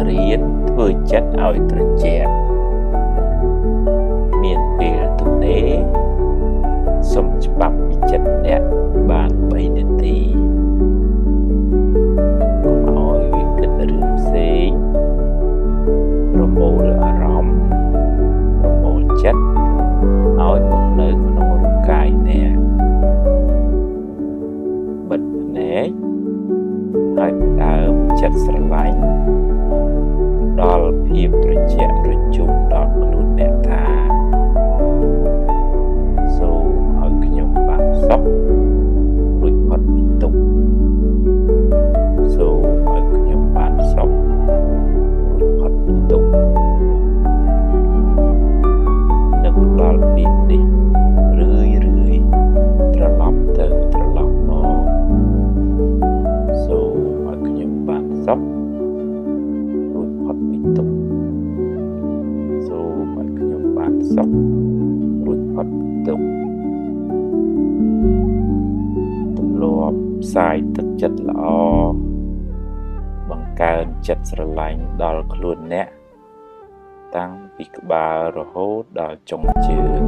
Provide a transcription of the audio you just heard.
រៀនធ្វើចិត្តឲ្យត្រជាក់មានពេលទំនេរសុំច្បាប់ពីចិត្តអ្នកបាន3នាទីកុំឲ្យវាគិតរឿងផ្សេងប្រមូលអារម្មណ៍ប្រមូលចិត្តឲ្យមកនៅក្នុងរូបកាយអ្នកបិទភ្នែកហើយដើមចិត្តស្រឡាញ់ដល់ភាពត្រជាក់ត្រជុំដល់ខ្លួនអ្នកថាសូមឲ្យខ្ញុំបានសុខរួចផុតពីទុក្ខសូមឲ្យខ្ញុំបានសុខរួចផុតពីទុក្ខនឹកដល់ពាក្យនេះរឿយត្រឡប់ទៅត្រឡប់មកសូមឲ្យខ្ញុំបានសុខរួចផុតពីទុក្ខសូមឲ្យខ្ញុំបានសុខរួចផុតពីទុក្ខទម្លាប់ផ្សាយទឹកចិត្តល្អបង្កើនចិត្តស្រឡាញ់ដល់ខ្លួនអ្នកតាំងពីក្បាលរហូតដល់ចុងជើង